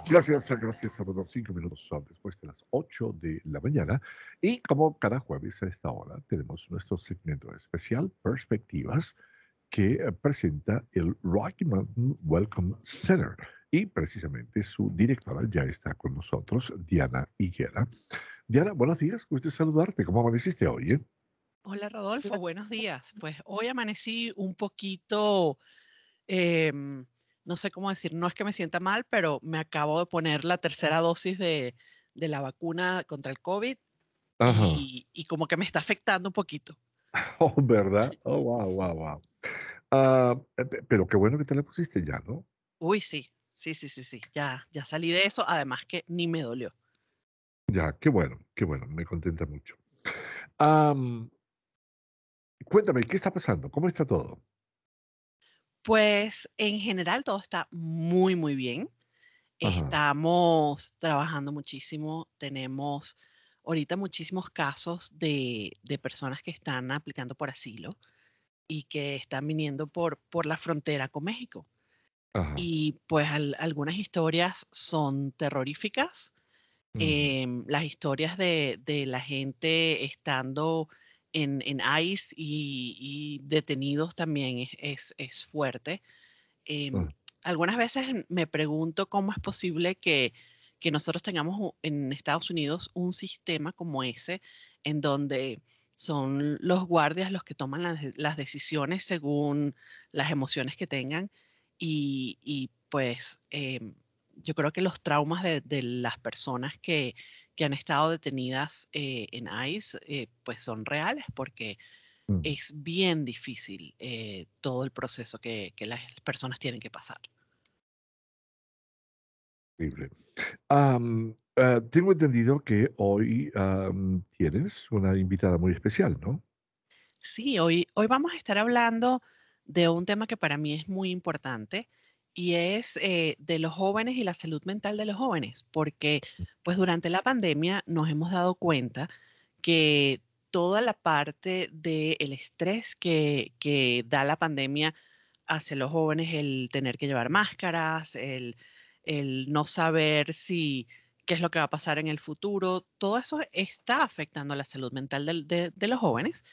Gracias, Salvador. 5 minutos son después de las 8 de la mañana. Y como cada jueves a esta hora, tenemos nuestro segmento especial, Perspectivas, que presenta el Rocky Mountain Welcome Center. Y precisamente su directora ya está con nosotros, Diana Higuera. Diana, buenos días, gusto saludarte. ¿Cómo amaneciste hoy? Hola Rodolfo, buenos días. Pues hoy amanecí un poquito, em, no sé cómo decir, no es que me sienta mal, pero me acabo de poner la tercera dosis de la vacuna contra el COVID Ajá. y como que me está afectando un poquito. Oh, ¿verdad? Oh, wow, wow, wow. Pero qué bueno que te la pusiste ya, ¿no? Uy, sí, sí, sí, sí, sí, ya salí de eso, además que ni me dolió. Ya, qué bueno, me contenta mucho. Am, Cuéntame, ¿qué está pasando? ¿Cómo está todo? Pues en general todo está muy, muy bien. Ajá, Estamos trabajando muchísimo, tenemos ahorita muchísimos casos de personas que están aplicando por asilo y que están viniendo por la frontera con México. ajá. Y pues algunas historias son terroríficas. Ujú, Las historias de la gente estando en ICE y detenidos también es fuerte. Em, ah, Algunas veces me pregunto cómo es posible que nosotros tengamos en Estados Unidos un sistema como ese, en donde son los guardias los que toman las decisiones según las emociones que tengan. Y pues yo creo que los traumas de las personas que han estado detenidas en ICE pues son reales porque mm, es bien difícil, todo el proceso que las personas tienen que pasar. Increíble. Tengo entendido que hoy tienes una invitada muy especial, ¿no? Sí, hoy vamos a estar hablando de un tema que para mí es muy importante y es, de los jóvenes y la salud mental de los jóvenes, porque, pues, durante la pandemia nos hemos dado cuenta que toda la parte del estrés que da la pandemia hacia los jóvenes, el tener que llevar máscaras, el no saber si qué es lo que va a pasar en el futuro, todo eso está afectando la salud mental de los jóvenes.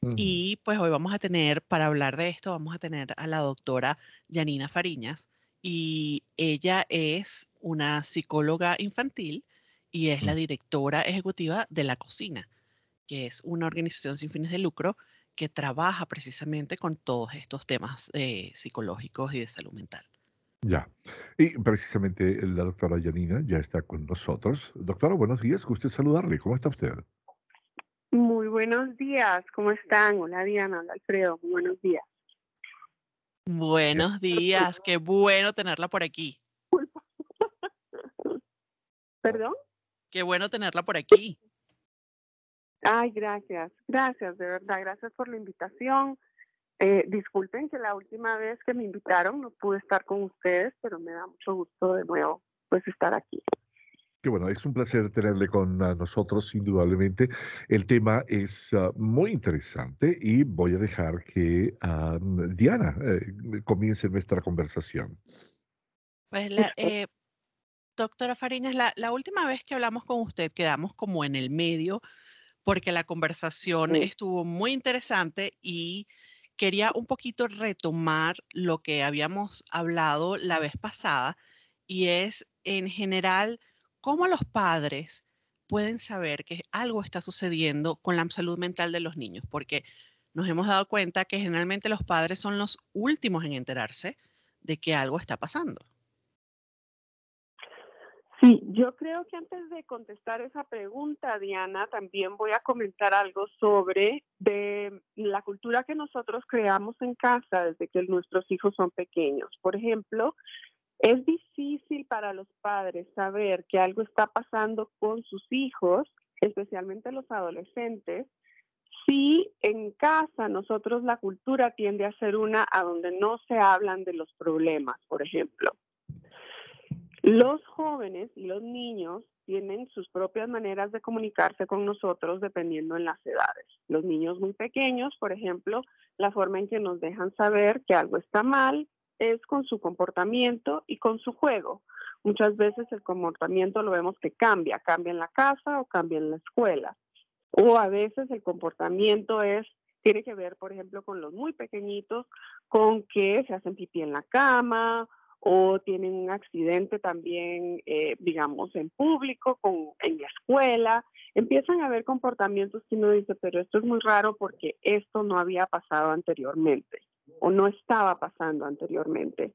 Ujú. Y pues hoy vamos a tener, para hablar de esto, vamos a tener a la doctora Yanina Fariñas y ella es una psicóloga infantil y es Mm. la directora ejecutiva de La Cocina, que es una organización sin fines de lucro que trabaja precisamente con todos estos temas psicológicos y de salud mental. Ya. Y precisamente la doctora Yanina ya está con nosotros. Doctora, buenos días, gusto saludarle. ¿Cómo está usted? Muy buenos días, ¿cómo están? Hola Diana, hola Alfredo, muy buenos días. Bien. Buenos días, qué bueno tenerla por aquí. ¿Perdón? Qué bueno tenerla por aquí. Ay, gracias, de verdad, gracias por la invitación. Disculpen que la última vez que me invitaron no pude estar con ustedes, pero me da mucho gusto de nuevo pues estar aquí. Qué bueno, es un placer tenerle con nosotros, indudablemente. El tema es muy interesante y voy a dejar que Diana comience nuestra conversación. Pues Perfecto. doctora Fariñas, la última vez que hablamos con usted quedamos como en el medio porque la conversación estuvo muy interesante y quería un poquito retomar lo que habíamos hablado la vez pasada y es en general cómo los padres pueden saber que algo está sucediendo con la salud mental de los niños, porque nos hemos dado cuenta que generalmente los padres son los últimos en enterarse de que algo está pasando. Sí, yo creo que antes de contestar esa pregunta, Diana, también voy a comentar algo sobre de la cultura que nosotros creamos en casa desde que nuestros hijos son pequeños. Por ejemplo, es difícil para los padres saber que algo está pasando con sus hijos, especialmente los adolescentes, si en casa nosotros la cultura tiende a ser una a donde no se hablan de los problemas, por ejemplo. Los jóvenes y los niños tienen sus propias maneras de comunicarse con nosotros dependiendo en las edades. Los niños muy pequeños, por ejemplo, la forma en que nos dejan saber que algo está mal es con su comportamiento y con su juego. muchas veces el comportamiento lo vemos que cambia en la casa o cambia en la escuela. O a veces el comportamiento tiene que ver, por ejemplo, con los muy pequeñitos, con que se hacen pipí en la cama o tienen un accidente también, digamos, en público, en la escuela. Empiezan a haber comportamientos que uno dice, pero esto es muy raro porque esto no había pasado anteriormente o no estaba pasando anteriormente.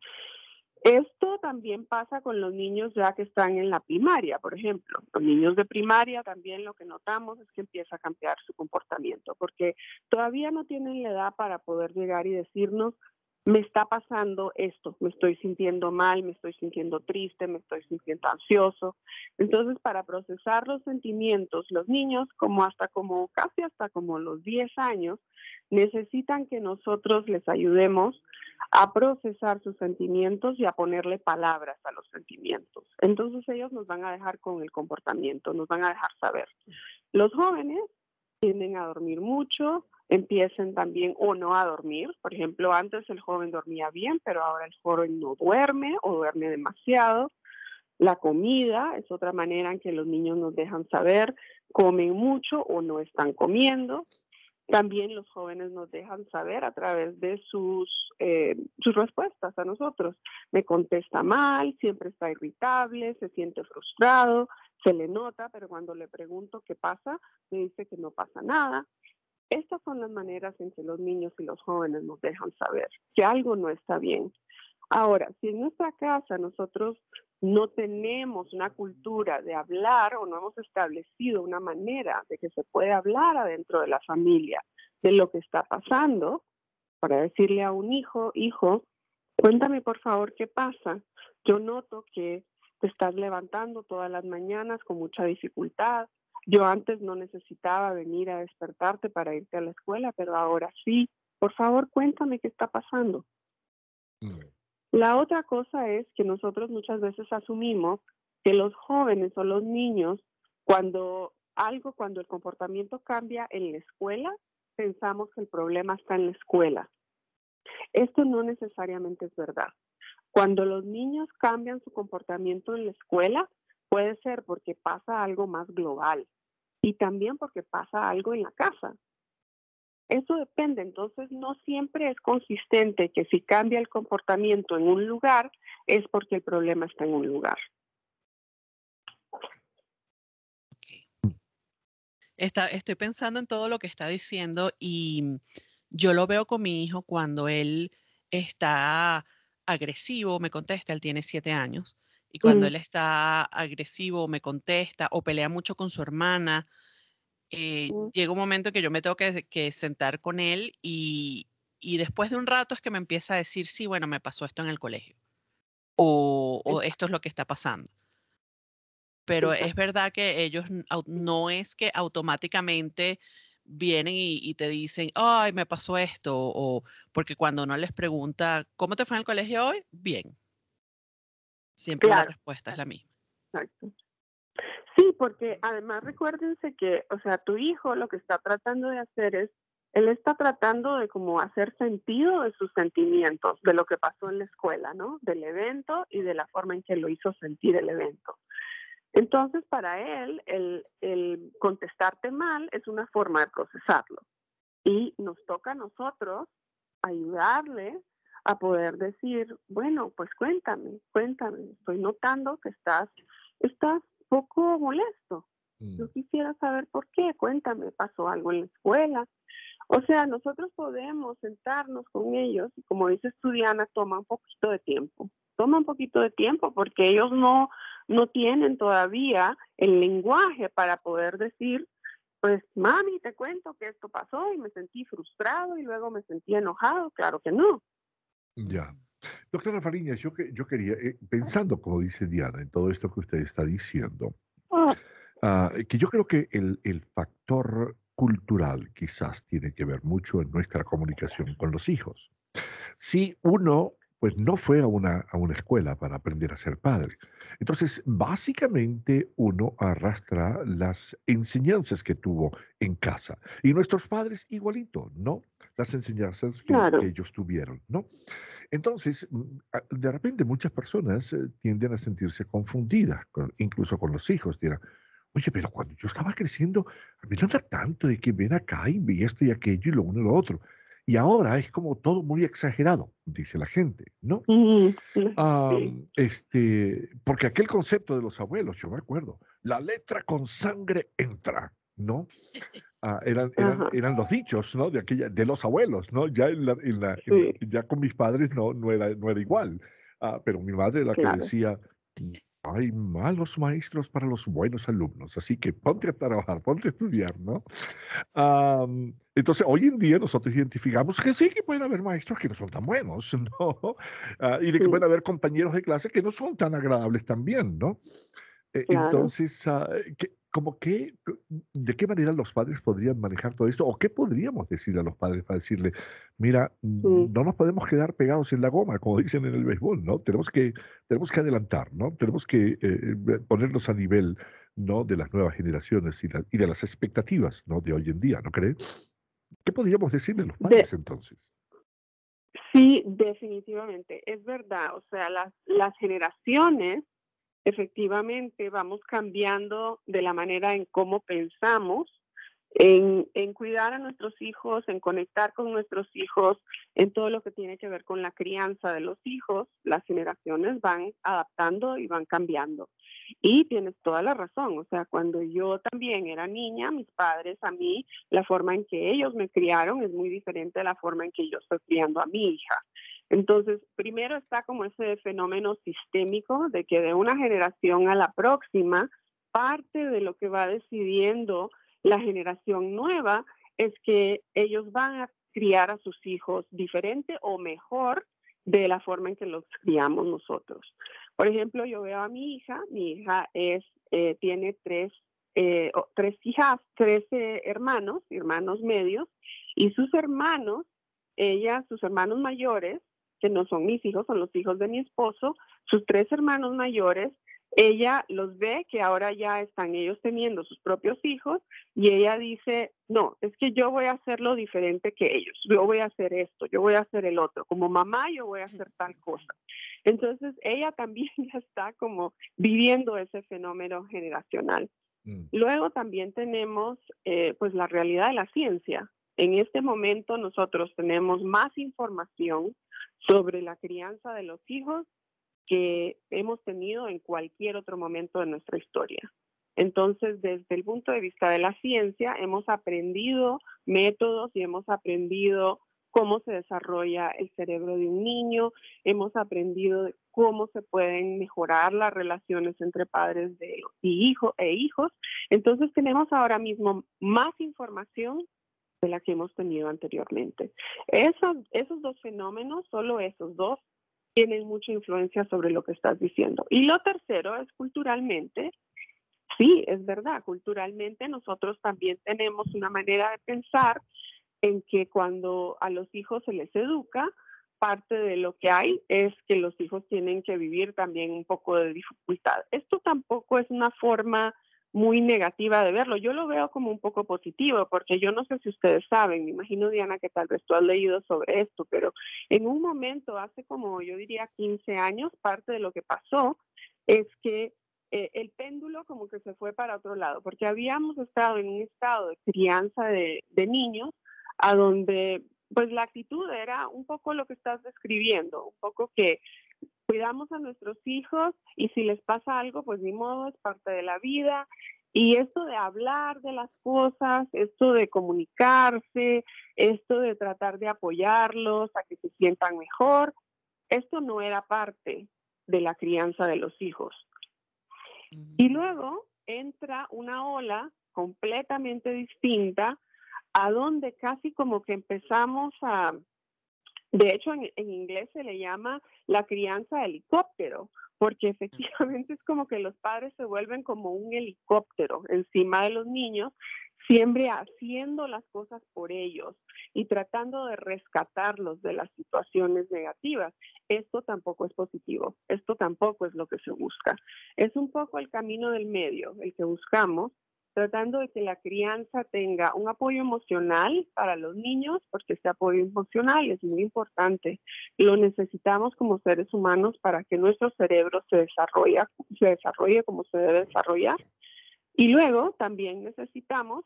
Esto también pasa con los niños ya que están en la primaria, por ejemplo. Los niños de primaria también lo que notamos es que empieza a cambiar su comportamiento, porque todavía no tienen la edad para poder llegar y decirnos, me está pasando esto, me estoy sintiendo mal, me estoy sintiendo triste, me estoy sintiendo ansioso. Entonces, para procesar los sentimientos, los niños, casi hasta como los 10 años, necesitan que nosotros les ayudemos a procesar sus sentimientos y a ponerle palabras a los sentimientos. Entonces ellos nos van a dejar con el comportamiento, nos van a dejar saber. Los jóvenes tienden a dormir mucho, empiecen también o no a dormir. Por ejemplo, antes el joven dormía bien, pero ahora el joven no duerme o duerme demasiado. La comida es otra manera en que los niños nos dejan saber, comen mucho o no están comiendo. También los jóvenes nos dejan saber a través de sus respuestas a nosotros. Me contesta mal, siempre está irritable, se siente frustrado, se le nota, pero cuando le pregunto qué pasa, me dice que no pasa nada. Estas son las maneras en que los niños y los jóvenes nos dejan saber que algo no está bien. Ahora, si en nuestra casa nosotros no tenemos una cultura de hablar o no hemos establecido una manera de que se puede hablar adentro de la familia de lo que está pasando, para decirle a un hijo, cuéntame por favor qué pasa. Yo noto que te estás levantando todas las mañanas con mucha dificultad. Yo antes no necesitaba venir a despertarte para irte a la escuela, pero ahora sí. Por favor, cuéntame qué está pasando. La otra cosa es que nosotros muchas veces asumimos que los jóvenes o los niños, cuando el comportamiento cambia en la escuela, pensamos que el problema está en la escuela. Esto no necesariamente es verdad. Cuando los niños cambian su comportamiento en la escuela, puede ser porque pasa algo más global y también porque pasa algo en la casa. Eso depende, entonces no siempre es consistente que si cambia el comportamiento en un lugar es porque el problema está en un lugar. Estoy pensando en todo lo que está diciendo y yo lo veo con mi hijo cuando él está agresivo, me contesta, él tiene 7 años, y cuando él está agresivo, me contesta o pelea mucho con su hermana, llega un momento que yo me tengo que sentar con él y después de un rato es que me empieza a decir, sí, bueno, me pasó esto en el colegio o esto es lo que está pasando. Pero es verdad que ellos no es que automáticamente vienen y te dicen, ay, me pasó esto, o porque cuando uno les pregunta, ¿cómo te fue en el colegio hoy? Bien. Siempre la respuesta es la misma. Exacto. Sí, porque además recuérdense que, o sea, tu hijo lo que está tratando de hacer él está tratando de como hacer sentido de sus sentimientos, de lo que pasó en la escuela, ¿no? Del evento y de la forma en que lo hizo sentir el evento. Entonces, para él, el contestarte mal es una forma de procesarlo. Y nos toca a nosotros ayudarle a poder decir, bueno, pues cuéntame, estoy notando que estás poco molesto. Yo quisiera saber por qué, cuéntame, ¿pasó algo en la escuela? O sea, nosotros podemos sentarnos con ellos y como dice Diana, toma un poquito de tiempo. Toma un poquito de tiempo porque ellos no tienen todavía el lenguaje para poder decir, pues mami, te cuento que esto pasó y me sentí frustrado y luego me sentí enojado. Claro que no. Ya. Doctora Fariñas, yo quería, pensando, como dice Diana, en todo esto que usted está diciendo, que yo creo que el factor cultural quizás tiene que ver mucho en nuestra comunicación con los hijos. Si uno pues no fue a una escuela para aprender a ser padre, Entonces, básicamente uno arrastra las enseñanzas que tuvo en casa. Y nuestros padres igualito, ¿no? Las enseñanzas que Claro. ellos tuvieron, ¿no? Entonces, de repente muchas personas tienden a sentirse confundidas, incluso con los hijos. Dirán, oye, pero cuando yo estaba creciendo, a mí no era tanto de que ven acá y ve esto y aquello y lo uno y lo otro. Y ahora es como todo muy exagerado, dice la gente, ¿no? Ujú. Sí, Porque aquel concepto de los abuelos, yo me acuerdo, la letra con sangre entra, ¿no? ajá, Eran los dichos, ¿no? De los abuelos, ¿no? Ya, sí, ya con mis padres no era igual. Pero mi madre era la que claro. decía, hay malos maestros para los buenos alumnos, así que ponte a trabajar, ponte a estudiar, ¿no? Entonces, hoy en día nosotros identificamos que sí, que pueden haber maestros que no son tan buenos, ¿no? Y de que Sí, pueden haber compañeros de clase que no son tan agradables también, ¿no? claro. Entonces, ¿de qué manera los padres podrían manejar todo esto? ¿O qué podríamos decirle a los padres para decirle, mira, Sí. no nos podemos quedar pegados en la goma, como dicen en el béisbol, ¿no? Tenemos que adelantar, ¿no? Tenemos que ponernos a nivel, ¿no? De las nuevas generaciones y de las expectativas, ¿no? De hoy en día, ¿no cree? ¿Qué podríamos decirle a los De, padres entonces? sí, definitivamente, es verdad. O sea, las generaciones, efectivamente, vamos cambiando de la manera en cómo pensamos, en cuidar a nuestros hijos, en conectar con nuestros hijos, en todo lo que tiene que ver con la crianza de los hijos. Las generaciones van adaptando y van cambiando. Y tienes toda la razón. O sea, cuando yo también era niña, mis padres a mí, la forma en que ellos me criaron es muy diferente de la forma en que yo estoy criando a mi hija. Entonces, primero está como ese fenómeno sistémico de que de una generación a la próxima, parte de lo que va decidiendo la generación nueva es que ellos van a criar a sus hijos diferente o mejor de la forma en que los criamos nosotros. Por ejemplo, yo veo a mi hija tiene tres hijas, hermanos medios, y sus hermanos mayores, que no son mis hijos, son los hijos de mi esposo, sus tres hermanos mayores, ella los ve que ahora ya están ellos teniendo sus propios hijos y ella dice, no, es que yo voy a hacerlo diferente que ellos, yo voy a hacer esto, yo voy a hacer el otro, como mamá yo voy a hacer tal cosa. Entonces ella también ya está como viviendo ese fenómeno generacional. Mm, Luego también tenemos pues la realidad de la ciencia. En este momento nosotros tenemos más información sobre la crianza de los hijos que hemos tenido en cualquier otro momento de nuestra historia. Entonces, desde el punto de vista de la ciencia, hemos aprendido métodos y hemos aprendido cómo se desarrolla el cerebro de un niño, hemos aprendido cómo se pueden mejorar las relaciones entre padres e hijos. Entonces, tenemos ahora mismo más información de la que hemos tenido anteriormente. Esos dos fenómenos, solo esos dos, tienen mucha influencia sobre lo que estás diciendo. Y lo tercero es culturalmente. Sí, es verdad, culturalmente nosotros también tenemos una manera de pensar en que cuando a los hijos se les educa, parte de lo que hay es que los hijos tienen que vivir también un poco de dificultad. Esto tampoco es una forma muy negativa de verlo. Yo lo veo como un poco positivo, porque yo no sé si ustedes saben, me imagino, Diana, que tal vez tú has leído sobre esto, pero en un momento, hace como yo diría 15 años, parte de lo que pasó es que el péndulo como que se fue para otro lado, porque habíamos estado en un estado de crianza de niños a donde pues la actitud era un poco lo que estás describiendo, un poco que cuidamos a nuestros hijos y si les pasa algo, pues ni modo, es parte de la vida. Y esto de hablar de las cosas, esto de comunicarse, esto de tratar de apoyarlos a que se sientan mejor, esto no era parte de la crianza de los hijos. Y luego entra una ola completamente distinta a donde casi como que empezamos De hecho, en inglés se le llama la crianza helicóptero, porque efectivamente es como que los padres se vuelven como un helicóptero encima de los niños, siempre haciendo las cosas por ellos y tratando de rescatarlos de las situaciones negativas. Esto tampoco es positivo, esto tampoco es lo que se busca. Es un poco el camino del medio, el que buscamos, tratando de que la crianza tenga un apoyo emocional para los niños, porque ese apoyo emocional es muy importante. Lo necesitamos como seres humanos para que nuestro cerebro se desarrolle como se debe desarrollar. Y luego también necesitamos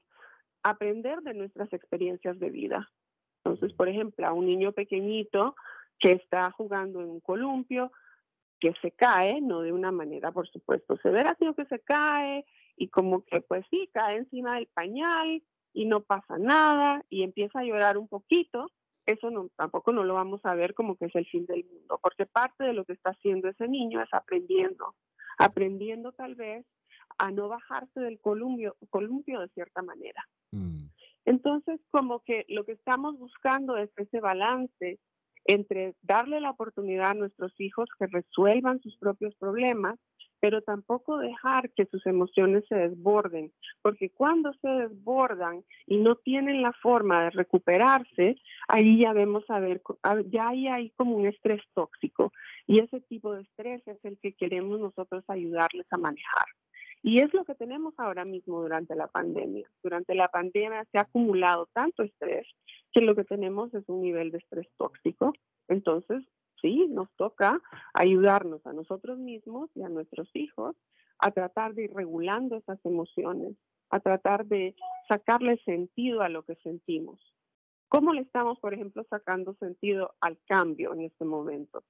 aprender de nuestras experiencias de vida. Entonces, por ejemplo, a un niño pequeñito que está jugando en un columpio, que se cae, no de una manera, por supuesto, severa, sino que se cae y como que, pues sí, cae encima del pañal y no pasa nada y empieza a llorar un poquito, eso no, tampoco no lo vamos a ver como que es el fin del mundo, porque parte de lo que está haciendo ese niño es aprendiendo tal vez a no bajarse del columpio de cierta manera. Entonces, como que lo que estamos buscando es ese balance entre darle la oportunidad a nuestros hijos que resuelvan sus propios problemas, pero tampoco dejar que sus emociones se desborden, porque cuando se desbordan y no tienen la forma de recuperarse, ahí ya vemos ya ahí hay como un estrés tóxico, y ese tipo de estrés es el que queremos nosotros ayudarles a manejar. Y es lo que tenemos ahora mismo durante la pandemia. Durante la pandemia se ha acumulado tanto estrés que lo que tenemos es un nivel de estrés tóxico. Entonces, sí, nos toca ayudarnos a nosotros mismos y a nuestros hijos a tratar de ir regulando esas emociones, a tratar de sacarle sentido a lo que sentimos. ¿Cómo le estamos, por ejemplo, sacando sentido al cambio en este momento?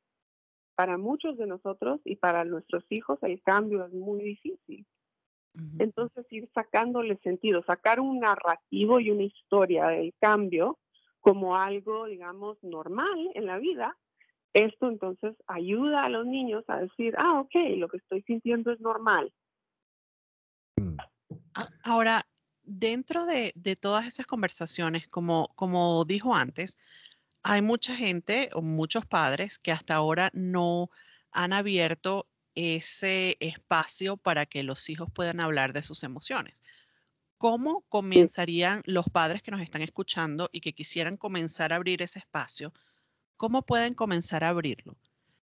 Para muchos de nosotros y para nuestros hijos el cambio es muy difícil. Entonces ir sacándole sentido, sacar un narrativo y una historia del cambio como algo, digamos, normal en la vida, esto entonces ayuda a los niños a decir, ok, lo que estoy sintiendo es normal. Ahora, dentro de todas esas conversaciones, como dijo antes, hay mucha gente o muchos padres que hasta ahora no han abierto ese espacio para que los hijos puedan hablar de sus emociones. ¿Cómo comenzarían los padres que nos están escuchando y que quisieran comenzar a abrir ese espacio? ¿Cómo pueden comenzar a abrirlo?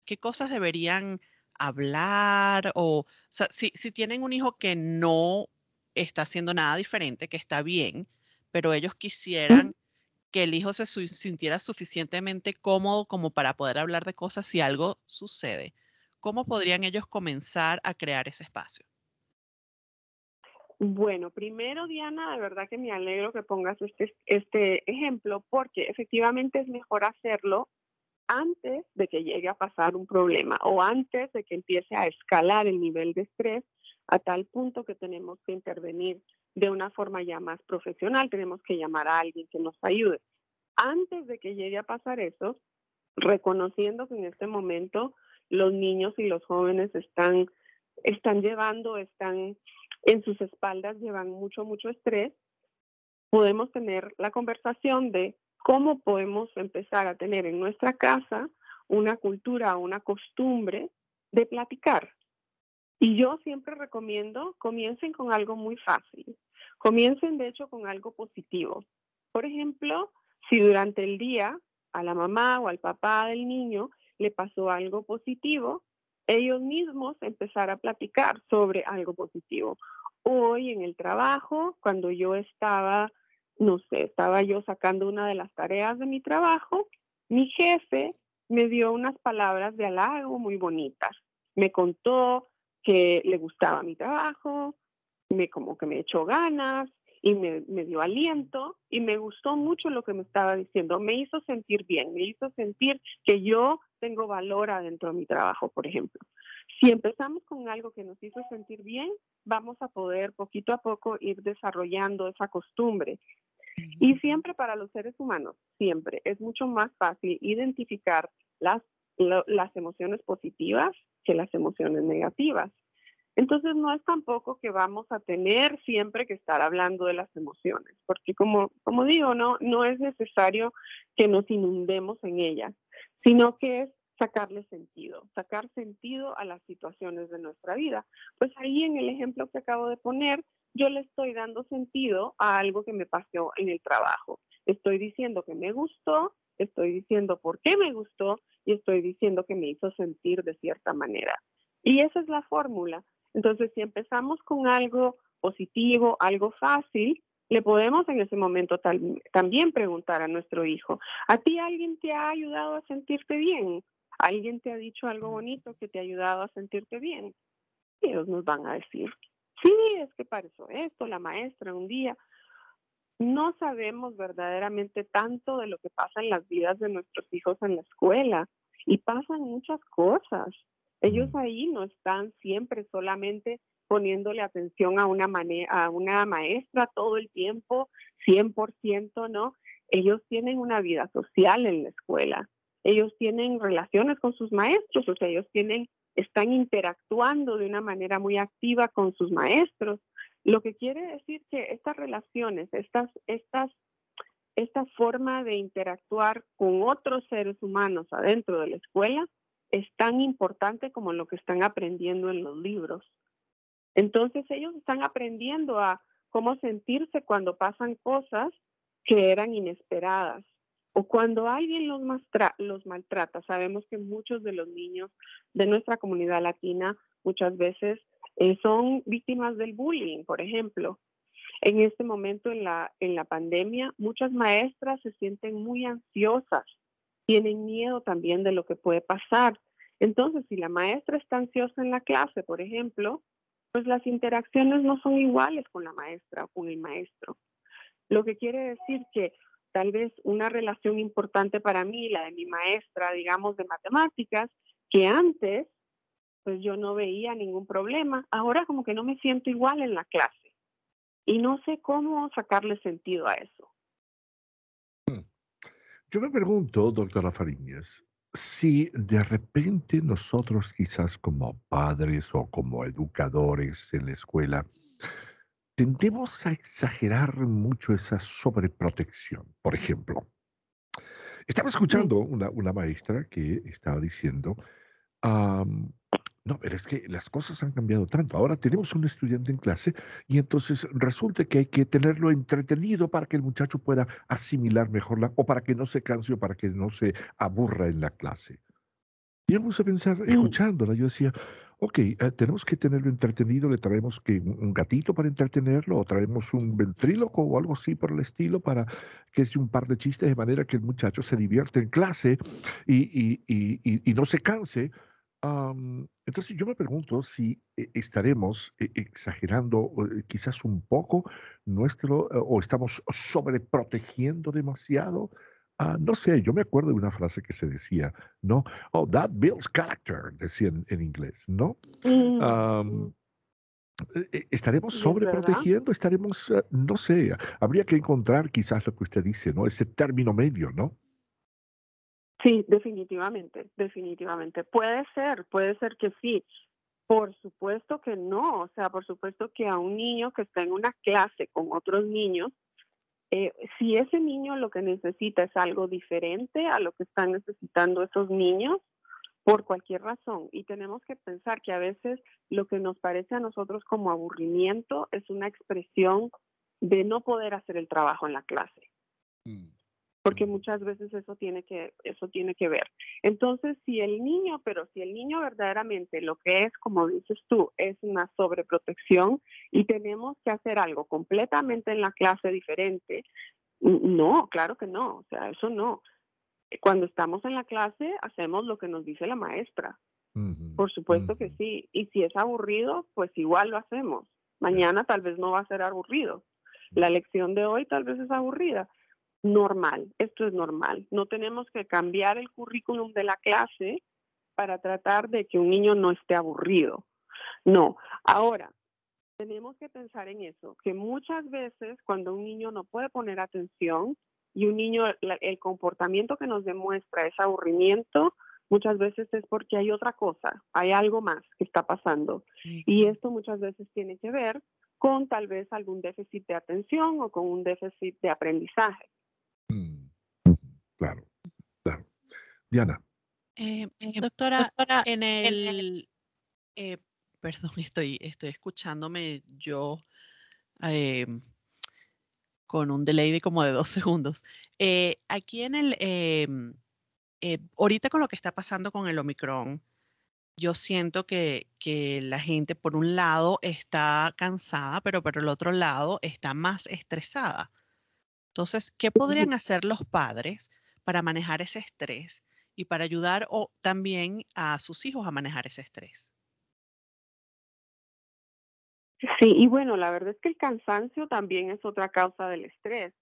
¿Qué cosas deberían hablar? O sea, si tienen un hijo que no está haciendo nada diferente, que está bien, pero ellos quisieran que el hijo sintiera suficientemente cómodo como para poder hablar de cosas si algo sucede, ¿cómo podrían ellos comenzar a crear ese espacio? Bueno, primero, Diana, de verdad que me alegro que pongas este ejemplo, porque efectivamente es mejor hacerlo antes de que llegue a pasar un problema o antes de que empiece a escalar el nivel de estrés a tal punto que tenemos que intervenir de una forma ya más profesional, tenemos que llamar a alguien que nos ayude. Antes de que llegue a pasar eso, reconociendo que en este momento los niños y los jóvenes están en sus espaldas, llevan mucho estrés, podemos tener la conversación de cómo podemos empezar a tener en nuestra casa una cultura, una costumbre de platicar. Y yo siempre recomiendo, comiencen con algo muy fácil. Comiencen, de hecho, con algo positivo. Por ejemplo, si durante el día a la mamá o al papá del niño le pasó algo positivo, ellos mismos empezar a platicar sobre algo positivo. Hoy en el trabajo, cuando yo estaba yo sacando una de las tareas de mi trabajo, mi jefe me dio unas palabras de halago muy bonitas. Me contó que le gustaba mi trabajo, como que me echó ganas y me dio aliento y me gustó mucho lo que me estaba diciendo. Me hizo sentir bien, me hizo sentir que yo tengo valor adentro de mi trabajo, por ejemplo. Si empezamos con algo que nos hizo sentir bien, vamos a poder poquito a poco ir desarrollando esa costumbre. Y siempre para los seres humanos, siempre es mucho más fácil identificar las emociones positivas que las emociones negativas. Entonces no es tampoco que vamos a tener siempre que estar hablando de las emociones, porque como digo, no es necesario que nos inundemos en ellas, sino que es sacar sentido a las situaciones de nuestra vida. Pues ahí en el ejemplo que acabo de poner, yo le estoy dando sentido a algo que me pasó en el trabajo. Estoy diciendo que me gustó, estoy diciendo por qué me gustó y estoy diciendo que me hizo sentir de cierta manera. Y esa es la fórmula. Entonces, si empezamos con algo positivo, algo fácil, le podemos en ese momento también preguntar a nuestro hijo, ¿a ti alguien te ha ayudado a sentirte bien? ¿Alguien te ha dicho algo bonito que te ha ayudado a sentirte bien? Y ellos nos van a decir, sí, es que pasó esto, la maestra un día. No sabemos verdaderamente tanto de lo que pasa en las vidas de nuestros hijos en la escuela y pasan muchas cosas. Ellos Mm. ahí no están siempre solamente poniéndole atención a una maestra todo el tiempo, 100%, ¿no? Ellos tienen una vida social en la escuela. Ellos tienen relaciones con sus maestros, o sea, están interactuando de una manera muy activa con sus maestros. Lo que quiere decir que estas relaciones, esta forma de interactuar con otros seres humanos adentro de la escuela es tan importante como lo que están aprendiendo en los libros. Entonces ellos están aprendiendo a cómo sentirse cuando pasan cosas que eran inesperadas o cuando alguien los maltrata. Sabemos que muchos de los niños de nuestra comunidad latina muchas veces son víctimas del bullying, por ejemplo. En este momento en la pandemia, muchas maestras se sienten muy ansiosas, tienen miedo también de lo que puede pasar. Entonces, si la maestra está ansiosa en la clase, por ejemplo, pues las interacciones no son iguales con la maestra o con el maestro. Lo que quiere decir que tal vez una relación importante para mí, la de mi maestra, digamos, de matemáticas, que antes pues yo no veía ningún problema. Ahora como que no me siento igual en la clase y no sé cómo sacarle sentido a eso. Mm. Yo me pregunto, doctora Fariñez, si de repente nosotros quizás como padres o como educadores en la escuela tendemos a exagerar mucho esa sobreprotección. Por ejemplo, estaba Mm, escuchando una maestra que estaba diciendo, Am, no, pero es que las cosas han cambiado tanto. Ahora tenemos un estudiante en clase y entonces resulta que hay que tenerlo entretenido para que el muchacho pueda asimilar mejor o para que no se canse o para que no se aburra en la clase. Y yo me puse a pensar, mm, escuchándola, yo decía, ok, tenemos que tenerlo entretenido, le traemos que un gatito para entretenerlo, o traemos un ventríloco o algo así por el estilo para que sea un par de chistes de manera que el muchacho se divierta en clase y no se canse. Entonces yo me pregunto si estaremos exagerando quizás un poco o estamos sobreprotegiendo demasiado. No sé, yo me acuerdo de una frase que se decía, ¿no? Oh, that builds character, decía en inglés, ¿no? mm, Am, ¿Estaremos y es verdad. sobreprotegiendo? ¿Estaremos, no sé, habría que encontrar quizás lo que usted dice, ¿no? Ese término medio, ¿no? Sí, definitivamente, definitivamente. Puede ser que sí. Por supuesto que no, o sea, por supuesto que a un niño que está en una clase con otros niños, si ese niño lo que necesita es algo diferente a lo que están necesitando esos niños, por cualquier razón, y tenemos que pensar que a veces lo que nos parece a nosotros como aburrimiento es una expresión de no poder hacer el trabajo en la clase Mm, porque mm, muchas veces eso tiene que ver. Entonces, si el niño verdaderamente lo que es, como dices tú, es una sobreprotección y tenemos que hacer algo completamente en la clase diferente, no, claro que no, o sea, eso no. Cuando estamos en la clase, hacemos lo que nos dice la maestra. ujú, Por supuesto que ujú, sí. Y si es aburrido, pues igual lo hacemos. ya, Mañana tal vez no va a ser aburrido. mm, La lección de hoy tal vez es aburrida, normal, esto es normal. No tenemos que cambiar el currículum de la clase para tratar de que un niño no esté aburrido. No. Ahora, tenemos que pensar en eso, que muchas veces cuando un niño no puede poner atención y un niño, el comportamiento que nos demuestra es aburrimiento, muchas veces es porque hay otra cosa, hay algo más que está pasando. Y esto muchas veces tiene que ver con tal vez algún déficit de atención o con un déficit de aprendizaje. Mm, claro, claro. Diana. Doctora, Doctora, en en el... el, eh, perdón, estoy escuchándome yo eh, con un delay de como de 2 segundos. Aquí en ahorita con lo que está pasando con el Omicron, yo siento que la gente, por un lado, está cansada, pero por el otro lado, está más estresada. Entonces, ¿qué podrían hacer los padres para manejar ese estrés y para ayudar también a sus hijos a manejar ese estrés? Sí, y bueno, la verdad es que el cansancio también es otra causa del estrés,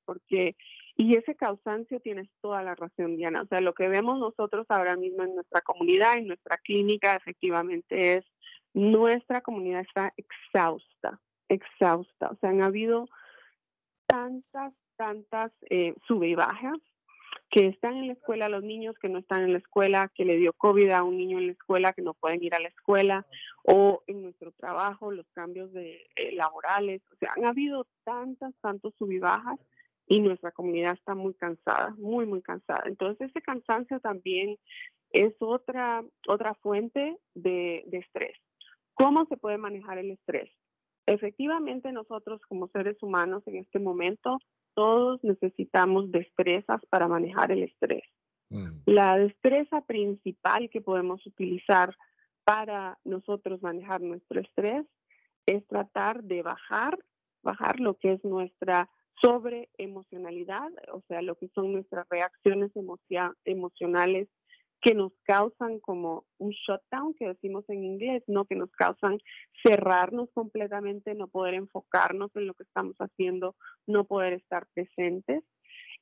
y ese cansancio tienes toda la razón, Diana. O sea, lo que vemos nosotros ahora mismo en nuestra comunidad, en nuestra clínica, efectivamente nuestra comunidad está exhausta, exhausta. O sea, han habido tantas sube y bajas, que están en la escuela los niños, que no están en la escuela, que le dio COVID a un niño en la escuela, que no pueden ir a la escuela, o en nuestro trabajo, los cambios laborales. O sea, han habido tantos sub y bajas, y nuestra comunidad está muy cansada, muy cansada. Entonces, ese cansancio también es otra fuente de estrés. ¿Cómo se puede manejar el estrés? Efectivamente, nosotros como seres humanos en este momento, todos necesitamos destrezas para manejar el estrés. La destreza principal que podemos utilizar para nosotros manejar nuestro estrés es tratar de bajar lo que es nuestra sobreemocionalidad, o sea, lo que son nuestras reacciones emocionales que nos causan como un shutdown, que decimos en inglés, ¿no? Que nos causan cerrarnos completamente, no poder enfocarnos en lo que estamos haciendo, no poder estar presentes.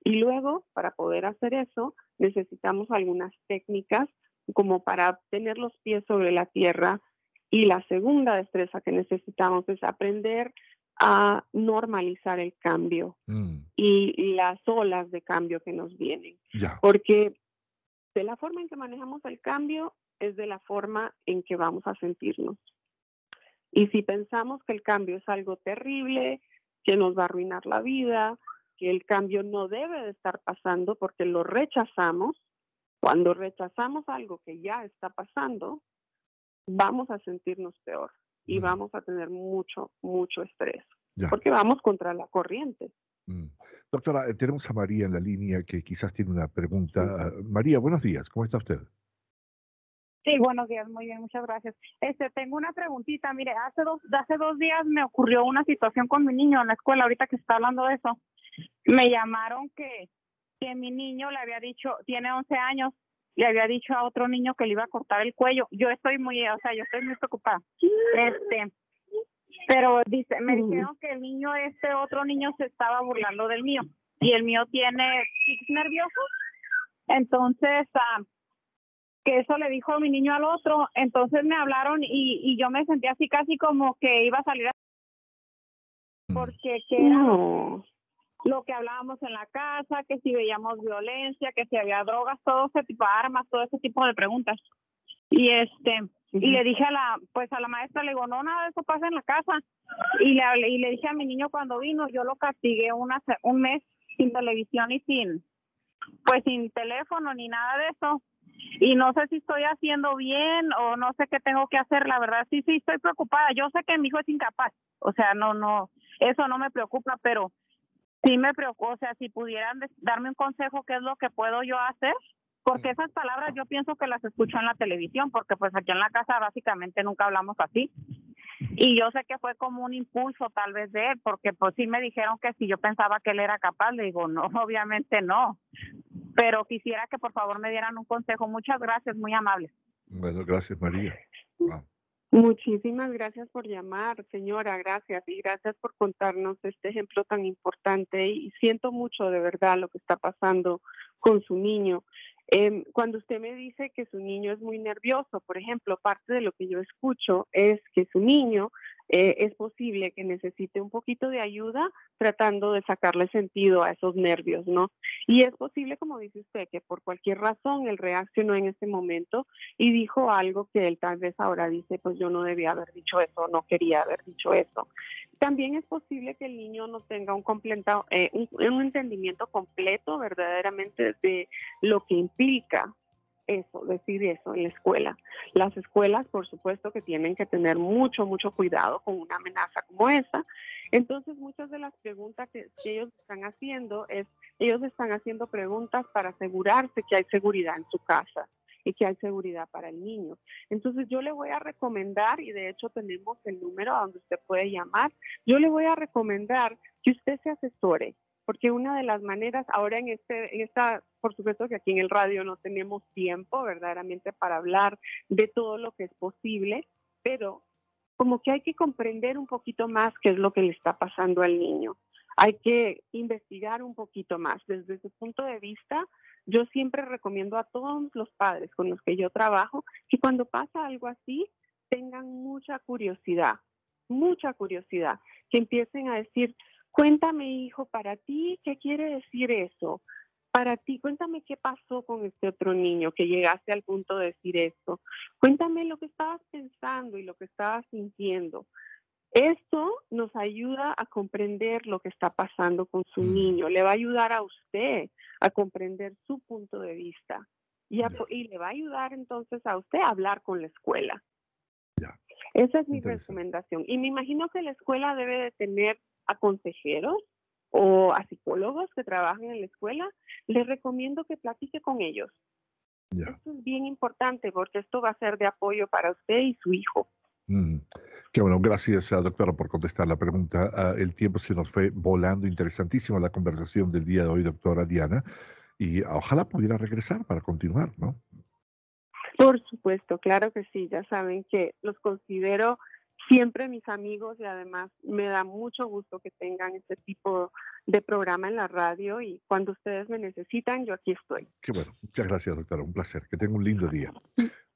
Y luego, para poder hacer eso, necesitamos algunas técnicas como para tener los pies sobre la tierra. Y la segunda destreza que necesitamos es aprender a normalizar el cambio y las olas de cambio que nos vienen. Porque de la forma en que manejamos el cambio es de la forma en que vamos a sentirnos. Y si pensamos que el cambio es algo terrible, que nos va a arruinar la vida, que el cambio no debe de estar pasando porque lo rechazamos, cuando rechazamos algo que ya está pasando, vamos a sentirnos peor y vamos a tener mucho estrés, porque vamos contra la corriente. Doctora, tenemos a María en la línea que quizás tiene una pregunta. María, buenos días, ¿cómo está usted? Sí, buenos días, muy bien, muchas gracias. Tengo una preguntita, mire, hace dos días me ocurrió una situación con mi niño en la escuela, ahorita que se está hablando de eso. Me llamaron que mi niño le había dicho, tiene 11 años, le había dicho a otro niño que le iba a cortar el cuello. Yo estoy muy preocupada. Pero me dijeron que el niño, otro niño se estaba burlando del mío, y el mío tiene tics nerviosos. Entonces, que eso le dijo mi niño al otro. Entonces me hablaron y yo me sentí así casi como que iba a salir porque que era lo que hablábamos en la casa, que si veíamos violencia, que si había drogas, todo ese tipo de armas, todo ese tipo de preguntas. Y y le dije a la maestra, le digo, no, nada de eso pasa en la casa. Y le dije a mi niño cuando vino, yo lo castigué un mes sin televisión y sin teléfono ni nada de eso. Y no sé si estoy haciendo bien o no sé qué tengo que hacer. La verdad, sí, estoy preocupada. Yo sé que mi hijo es incapaz. O sea, no, eso no me preocupa, pero sí me preocupa. O sea, si pudieran darme un consejo, ¿qué es lo que puedo yo hacer? Porque esas palabras yo pienso que las escucho en la televisión, porque pues aquí en la casa básicamente nunca hablamos así. Y yo sé que fue como un impulso tal vez de él, porque pues sí me dijeron que si yo pensaba que él era capaz, le digo, no, obviamente no. Pero quisiera que por favor me dieran un consejo. Muchas gracias, muy amables. Bueno, gracias María. Wow. Muchísimas gracias por llamar, señora, gracias, y gracias por contarnos este ejemplo tan importante, y siento mucho de verdad lo que está pasando con su niño. Cuando usted me dice que su niño es muy nervioso, por ejemplo, parte de lo que yo escucho es que su niño es posible que necesite un poquito de ayuda tratando de sacarle sentido a esos nervios, ¿no? Y es posible, como dice usted, que por cualquier razón él reaccionó en ese momento y dijo algo que él tal vez ahora dice, pues yo no debía haber dicho eso, no quería haber dicho eso. También es posible que el niño no tenga un entendimiento completo verdaderamente de lo que implica eso, decir eso en la escuela. Las escuelas, por supuesto, que tienen que tener mucho, mucho cuidado con una amenaza como esa. Entonces, muchas de las preguntas que ellos están haciendo ellos están haciendo preguntas para asegurarse que hay seguridad en su casa y que hay seguridad para el niño. Entonces, yo le voy a recomendar, y de hecho tenemos el número a donde usted puede llamar, yo le voy a recomendar que usted se asesore, porque una de las maneras, ahora por supuesto que aquí en el radio no tenemos tiempo verdaderamente para hablar de todo lo que es posible, pero como que hay que comprender un poquito más qué es lo que le está pasando al niño. Hay que investigar un poquito más. Desde ese punto de vista, yo siempre recomiendo a todos los padres con los que yo trabajo que cuando pasa algo así, tengan mucha curiosidad, que empiecen a decir, cuéntame, hijo, para ti, ¿qué quiere decir eso? Para ti, cuéntame qué pasó con este otro niño que llegaste al punto de decir esto. Cuéntame lo que estabas pensando y lo que estabas sintiendo. Esto nos ayuda a comprender lo que está pasando con su niño. Le va a ayudar a usted a comprender su punto de vista. Y le va a ayudar entonces a usted a hablar con la escuela. Ya. Esa es mi recomendación. Y me imagino que la escuela debe de tener a consejeros o a psicólogos que trabajan en la escuela. Les recomiendo que platique con ellos. Ya. Esto es bien importante porque esto va a ser de apoyo para usted y su hijo. Qué bueno, gracias, doctora, por contestar la pregunta. El tiempo se nos fue volando. Interesantísima la conversación del día de hoy, doctora Diana. Y ojalá pudiera regresar para continuar, ¿no? Por supuesto, claro que sí. Ya saben que los considero siempre mis amigos y además me da mucho gusto que tengan este tipo de programa en la radio y cuando ustedes me necesitan, yo aquí estoy. Qué bueno. Muchas gracias, doctora. Un placer. Que tenga un lindo día.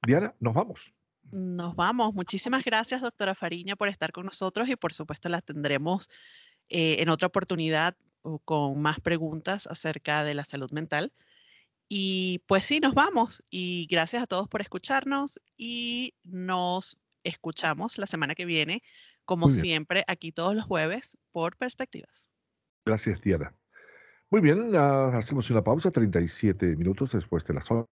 Diana, nos vamos. Nos vamos. Muchísimas gracias, doctora Fariña, por estar con nosotros y por supuesto la tendremos en otra oportunidad con más preguntas acerca de la salud mental. Y pues sí, nos vamos. Y gracias a todos por escucharnos y nos escuchamos la semana que viene, como Muy bien. siempre, aquí todos los jueves por Perspectivas. Gracias, Diana. Muy bien, hacemos una pausa, 37 minutos después de las 8.